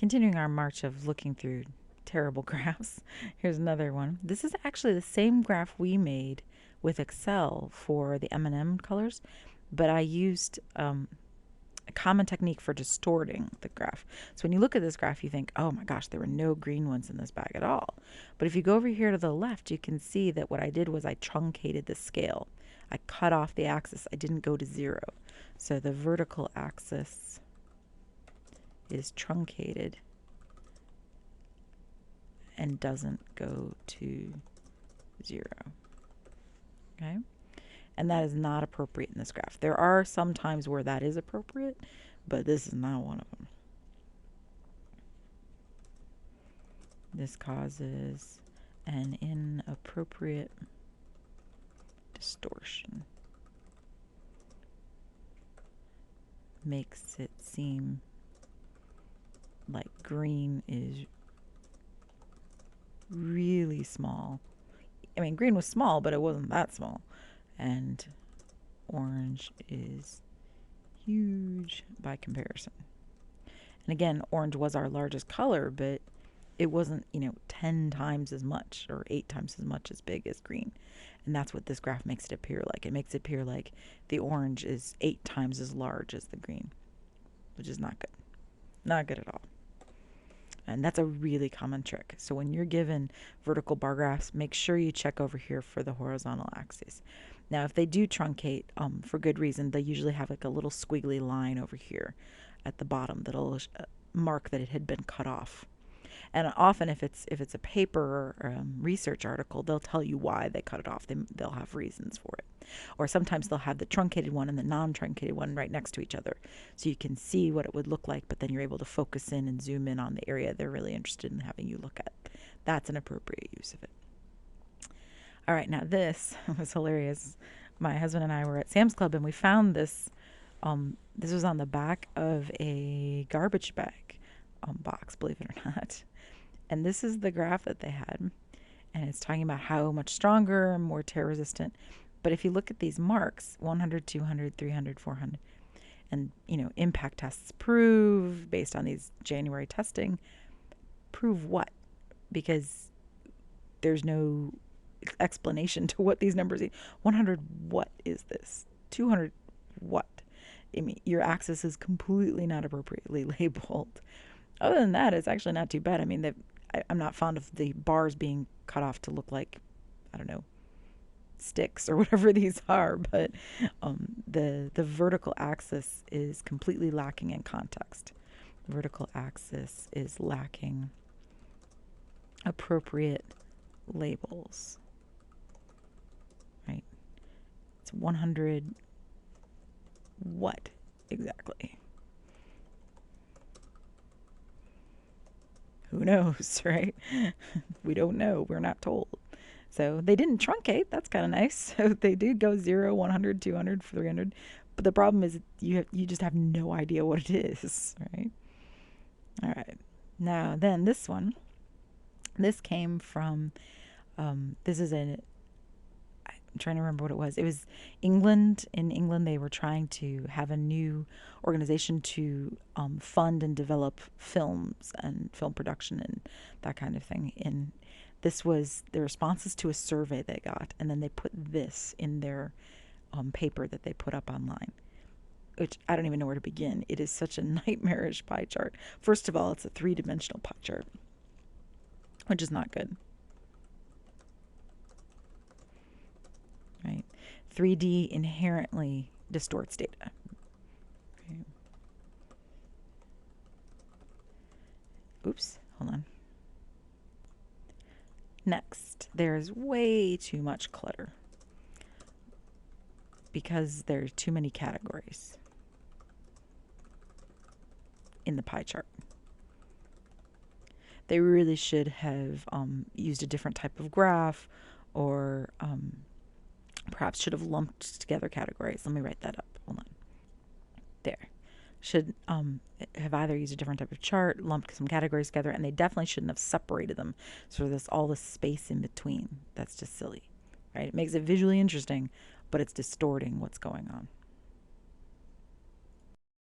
Continuing our march of looking through terrible graphs, here's another one. This is actually the same graph we made with Excel for the M&M colors, but I used a common technique for distorting the graph. So when you look at this graph, you think, oh my gosh, there were no green ones in this bag at all. But if you go over here to the left, you can see that what I did was I truncated the scale. I cut off the axis. I didn't go to 0. So the vertical axis is truncated and doesn't go to 0. Okay? And that is not appropriate in this graph. There are some times where that is appropriate, but this is not one of them. This causes an inappropriate distortion. Makes it seem like green is really small. I mean, green was small, but it wasn't that small. And orange is huge by comparison. And again, orange was our largest color, but it wasn't, 10 times as much or 8 times as much as big as green. And that's what this graph makes it appear like. It makes it appear like the orange is 8 times as large as the green, which is not good. Not good at all. And that's a really common trick. So when you're given vertical bar graphs, make sure you check over here for the horizontal axis. Now, if they do truncate for good reason, they usually have like a little squiggly line over here at the bottom that'll mark that it had been cut off. And often if it's a paper or research article, they'll tell you why they cut it off. They'll have reasons for it. Or sometimes they'll have the truncated one and the non-truncated one right next to each other. So you can see what it would look like, but then you're able to focus in and zoom in on the area they're really interested in having you look at. That's an appropriate use of it. All right, now this was hilarious. My husband and I were at Sam's Club and we found this. This was on the back of a garbage bag box, believe it or not. And this is the graph that they had. And it's talking about how much stronger, more tear resistant. But if you look at these marks, 100, 200, 300, 400, and, impact tests prove, based on these January testing, prove what? Because there's no explanation to what these numbers are. 100, what is this? 200, what? I mean, your axis is completely not appropriately labeled. Other than that, it's actually not too bad. I mean, I'm not fond of the bars being cut off to look like, I don't know, sticks or whatever these are, but the vertical axis is completely lacking in context. The vertical axis is lacking appropriate labels, right? It's 100 what exactly? Who knows, right? We don't know. We're not told. So they didn't truncate. That's kind of nice. So they did go 0, 100, 200, 300. But the problem is you just have no idea what it is, right? All right. Now, then this one. This came from, this is I'm trying to remember what it was. It was England. In England, they were trying to have a new organization to fund and develop films and film production and that kind of thing. And this was the responses to a survey they got. And then they put this in their paper that they put up online, which I don't even know where to begin. It is such a nightmarish pie chart. First of all, it's a 3-dimensional pie chart, which is not good. Right? 3D inherently distorts data. Okay. Oops, hold on. Next, there's way too much clutter because there's too many categories in the pie chart. They really should have used a different type of graph, or perhaps should have lumped together categories. Let me write that up. Hold on. There. Should have either used a different type of chart, lumped some categories together, and they definitely shouldn't have separated them. So there's all this space in between. That's just silly, right? It makes it visually interesting, but it's distorting what's going on.